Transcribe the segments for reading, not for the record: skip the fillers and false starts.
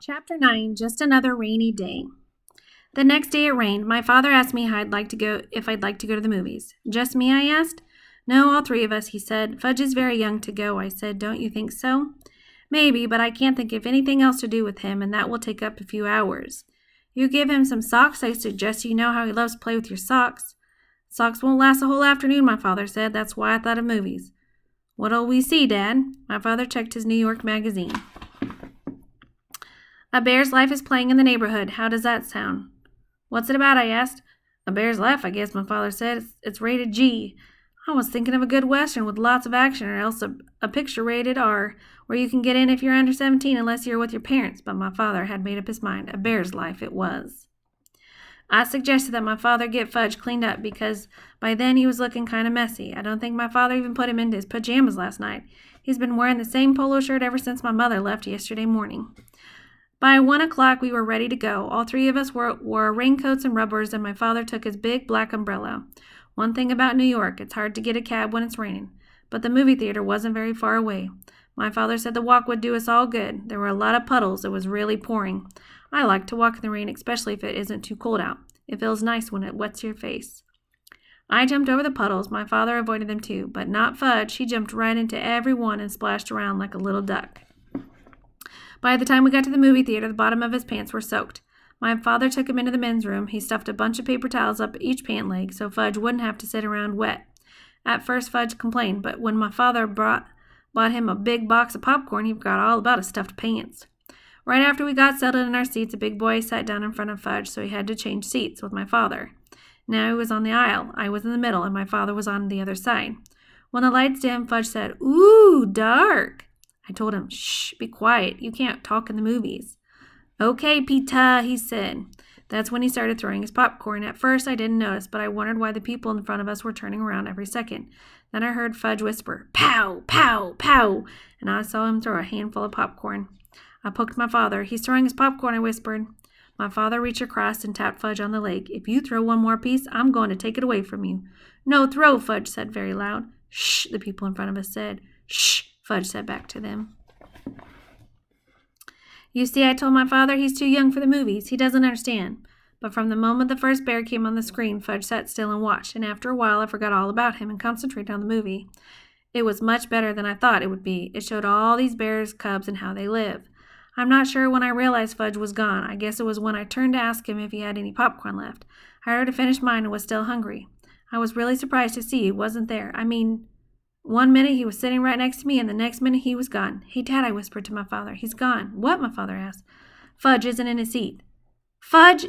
Chapter 9, Just Another Rainy Day. The next day it rained. My father asked me if I'd like to go to the movies. Just me, I asked. No, all three of us, he said. Fudge is very young to go, I said. Don't you think so? Maybe, but I can't think of anything else to do with him, and that will take up a few hours. You give him some socks, I suggest. You know how he loves to play with your socks. Socks won't last a whole afternoon, my father said. That's why I thought of movies. What'll we see, Dad? My father checked his New York magazine. A Bear's Life is playing in the neighborhood. How does that sound? What's it about, I asked. A Bear's Life, I guess, my father said. It's rated G. I was thinking of a good Western with lots of action, or else a picture rated R, where you can get in if you're under 17 unless you're with your parents. But my father had made up his mind. A Bear's Life it was. I suggested that my father get Fudge cleaned up because by then he was looking kind of messy. I don't think my father even put him into his pajamas last night. He's been wearing the same polo shirt ever since my mother left yesterday morning. By 1 o'clock, we were ready to go. All three of us wore raincoats and rubbers, and my father took his big black umbrella. One thing about New York, it's hard to get a cab when it's raining. But the movie theater wasn't very far away. My father said the walk would do us all good. There were a lot of puddles. It was really pouring. I like to walk in the rain, especially if it isn't too cold out. It feels nice when it wets your face. I jumped over the puddles. My father avoided them too, but not Fudge. He jumped right into every one and splashed around like a little duck. By the time we got to the movie theater, the bottom of his pants were soaked. My father took him into the men's room. He stuffed a bunch of paper towels up each pant leg so Fudge wouldn't have to sit around wet. At first, Fudge complained, but when my father bought him a big box of popcorn, he forgot all about his stuffed pants. Right after we got settled in our seats, a big boy sat down in front of Fudge, so he had to change seats with my father. Now he was on the aisle. I was in the middle, and my father was on the other side. When the lights dimmed, Fudge said, "Ooh, dark." I told him, "Shh, be quiet. You can't talk in the movies." "Okay, Pita," he said. That's when he started throwing his popcorn. At first, I didn't notice, but I wondered why the people in front of us were turning around every second. Then I heard Fudge whisper, "Pow, pow, pow," and I saw him throw a handful of popcorn. I poked my father. "He's throwing his popcorn," I whispered. My father reached across and tapped Fudge on the leg. "If you throw one more piece, I'm going to take it away from you." "No throw," Fudge said very loud. "Shh," the people in front of us said. "Shh," Fudge said back to them. You see, I told my father he's too young for the movies. He doesn't understand. But from the moment the first bear came on the screen, Fudge sat still and watched, and after a while I forgot all about him and concentrated on the movie. It was much better than I thought it would be. It showed all these bears, cubs, and how they live. I'm not sure when I realized Fudge was gone. I guess it was when I turned to ask him if he had any popcorn left. I already finished mine and was still hungry. I was really surprised to see he wasn't there. I mean, 1 minute he was sitting right next to me, and the next minute he was gone. "Hey, Dad," I whispered to my father. "He's gone." "What?" my father asked. "Fudge isn't in his seat." "Fudge?"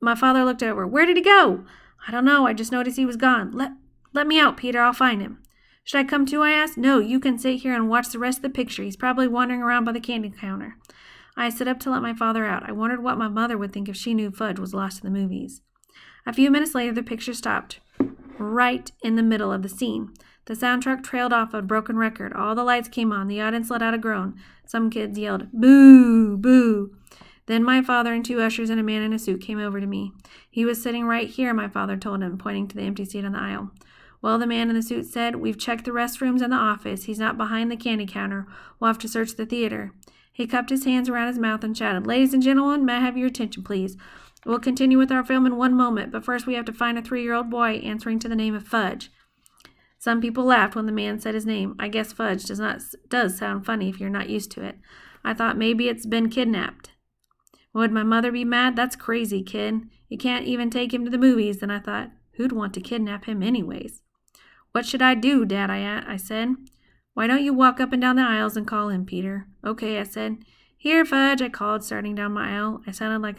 My father looked over. "Where did he go?" "I don't know. I just noticed he was gone." Let me out, Peter. I'll find him." "Should I come too?" I asked. "No, you can sit here and watch the rest of the picture. He's probably wandering around by the candy counter." I stood up to let my father out. I wondered what my mother would think if she knew Fudge was lost in the movies. A few minutes later, the picture stopped right in the middle of the scene. The soundtrack trailed off a broken record. All the lights came on. The audience let out a groan. Some kids yelled, "Boo! Boo!" Then my father and 2 ushers and a man in a suit came over to me. "He was sitting right here," my father told him, pointing to the empty seat on the aisle. "Well," the man in the suit said, "we've checked the restrooms and the office. He's not behind the candy counter. We'll have to search the theater." He cupped his hands around his mouth and shouted, "Ladies and gentlemen, may I have your attention, please? We'll continue with our film in 1 moment, but first we have to find a 3-year-old boy answering to the name of Fudge." Some people laughed when the man said his name. I guess Fudge does sound funny if you're not used to it. I thought maybe it's been kidnapped. Would my mother be mad? That's crazy, kid. You can't even take him to the movies. Then I thought, who'd want to kidnap him anyways? "What should I do, Dad?" I said. "Why don't you walk up and down the aisles and call him, Peter?" "Okay," I said. "Here, Fudge," I called, starting down my aisle. I sounded like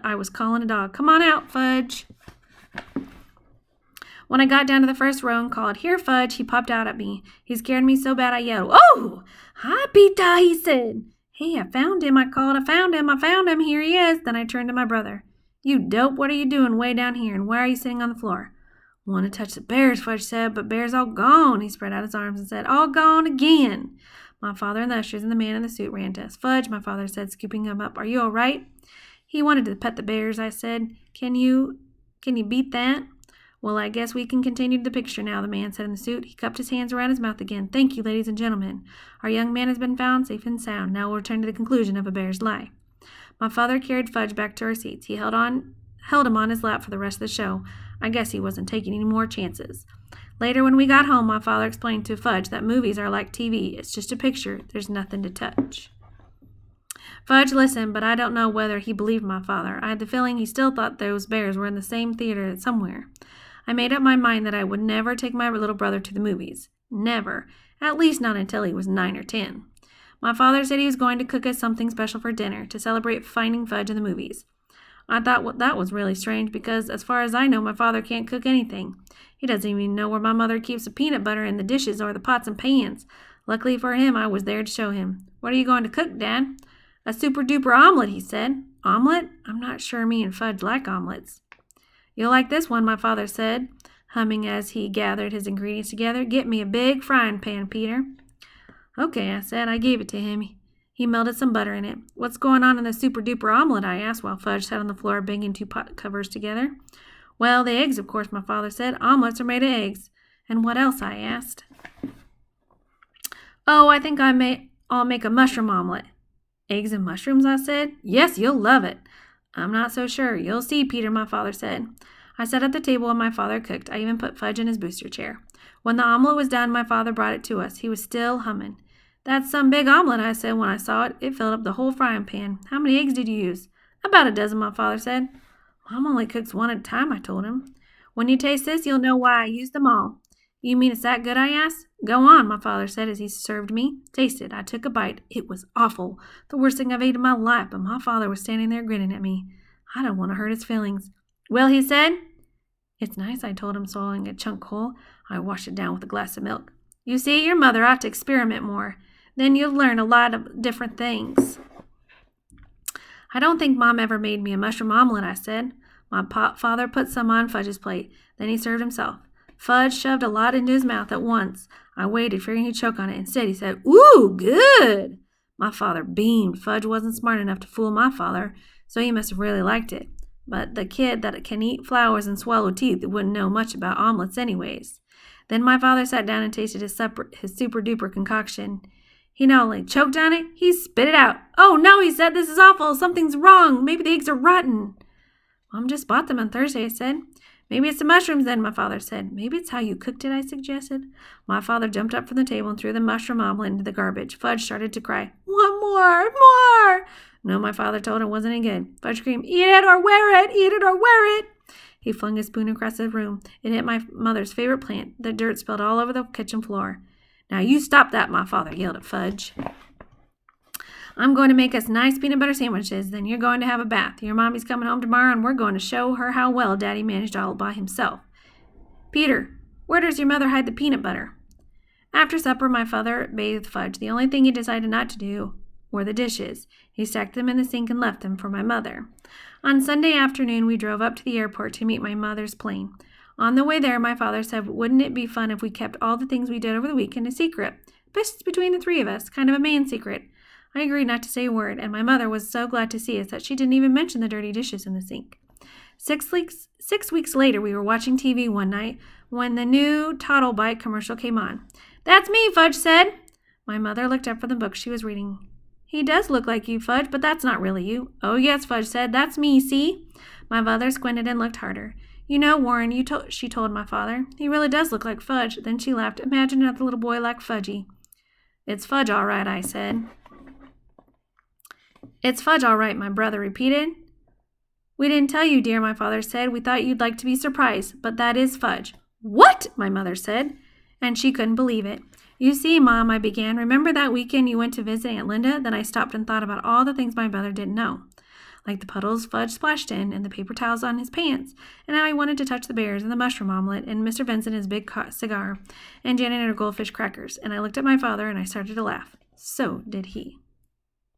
I was calling a dog. "Come on out, Fudge." When I got down to the first row and called, "Here, Fudge," he popped out at me. He scared me so bad I yelled, "Oh! Hi, Pita," he said. "Hey, I found him," I called. I found him. Here he is." Then I turned to my brother. "You dope, what are you doing way down here, and why are you sitting on the floor?" "Want to touch the bears," Fudge said, "but bears all gone." He spread out his arms and said, "All gone again." My father and the ushers and the man in the suit ran to us. "Fudge," my father said, scooping him up, "are you all right?" "He wanted to pet the bears," I said. Can you beat that?" Well, I guess we can continue the picture now, the man said in the suit. He cupped his hands around his mouth again. Thank you, ladies and gentlemen. Our young man has been found safe and sound. Now we'll return to the conclusion of A Bear's Lie. My father carried Fudge back to our seats. He held him on his lap for the rest of the show. I guess he wasn't taking any more chances. Later, when we got home, my father explained to Fudge that movies are like TV. It's just a picture. There's nothing to touch. Fudge listened, but I don't know whether he believed my father. I had the feeling he still thought those bears were in the same theater somewhere. I made up my mind that I would never take my little brother to the movies. Never. At least not until he was 9 or 10. My father said he was going to cook us something special for dinner to celebrate finding Fudge in the movies. I thought that was really strange because, as far as I know, my father can't cook anything. He doesn't even know where my mother keeps the peanut butter in the dishes or the pots and pans. Luckily for him, I was there to show him. What are you going to cook, Dad? A super-duper omelet, he said. Omelette? I'm not sure me and Fudge like omelettes. You'll like this one, my father said, humming as he gathered his ingredients together. Get me a big frying pan, Peter. Okay, I said. I gave it to him. He melted some butter in it. What's going on in the super-duper omelet, I asked, while Fudge sat on the floor banging 2 pot covers together. Well, the eggs, of course, my father said. Omelets are made of eggs. And what else, I asked. Oh, I think I'll make a mushroom omelet. Eggs and mushrooms, I said. Yes, you'll love it. I'm not so sure. You'll see, Peter, my father said. I sat at the table while my father cooked. I even put Fudge in his booster chair. When the omelet was done, my father brought it to us. He was still humming. That's some big omelet, I said when I saw it. It filled up the whole frying pan. How many eggs did you use? About a dozen, my father said. Mom only cooks one at a time, I told him. When you taste this, you'll know why I used them all. You mean it's that good, I asked? Go on, my father said as he served me. Taste it. I took a bite. It was awful. The worst thing I've ate in my life, but my father was standing there grinning at me. I don't want to hurt his feelings. Well, he said. It's nice, I told him, swallowing a chunk whole. I washed it down with a glass of milk. You see, your mother ought to experiment more. Then you'll learn a lot of different things. I don't think Mom ever made me a mushroom omelet, I said. My father put some on Fudge's plate. Then he served himself. Fudge shoved a lot into his mouth at once. I waited, figuring he'd choke on it. Instead, he said, Ooh, good! My father beamed. Fudge wasn't smart enough to fool my father, so he must have really liked it. But the kid that can eat flowers and swallow teeth wouldn't know much about omelets anyways. Then my father sat down and tasted his super-duper concoction. He not only choked on it, he spit it out. Oh, no, he said, this is awful. Something's wrong. Maybe the eggs are rotten. Mom just bought them on Thursday, I said. Maybe it's the mushrooms then, my father said. Maybe it's how you cooked it, I suggested. My father jumped up from the table and threw the mushroom omelet into the garbage. Fudge started to cry. One more, more! No, my father told him it wasn't any good. Fudge screamed, Eat it or wear it! Eat it or wear it! He flung his spoon across the room. It hit my mother's favorite plant. The dirt spilled all over the kitchen floor. Now you stop that, my father yelled at Fudge. I'm going to make us nice peanut butter sandwiches. Then you're going to have a bath. Your mommy's coming home tomorrow, and we're going to show her how well Daddy managed all by himself. Peter, where does your mother hide the peanut butter? After supper, my father bathed Fudge. The only thing he decided not to do were the dishes. He stacked them in the sink and left them for my mother. On Sunday afternoon, we drove up to the airport to meet my mother's plane. On the way there, my father said, wouldn't it be fun if we kept all the things we did over the weekend a secret? Just between the 3 of us, kind of a man secret. I agreed not to say a word, and my mother was so glad to see us that she didn't even mention the dirty dishes in the sink. 6 weeks later, we were watching TV one night when the new Toddle Bite commercial came on. That's me, Fudge said. My mother looked up from the book she was reading. He does look like you, Fudge, but that's not really you. Oh, yes, Fudge said. That's me, see? My mother squinted and looked harder. You know, Warren, she told my father. He really does look like Fudge. Then she laughed. Imagine another little boy like Fudgy. It's Fudge, all right, I said. It's Fudge, all right, my brother repeated. We didn't tell you, dear, my father said. We thought you'd like to be surprised, but that is Fudge. What? My mother said, and she couldn't believe it. You see, Mom, I began, remember that weekend you went to visit Aunt Linda? Then I stopped and thought about all the things my brother didn't know, like the puddles Fudge splashed in and the paper towels on his pants, and how he wanted to touch the bears and the mushroom omelet and Mr. Vincent his big cigar and Janet and her goldfish crackers. And I looked at my father and I started to laugh. So did he.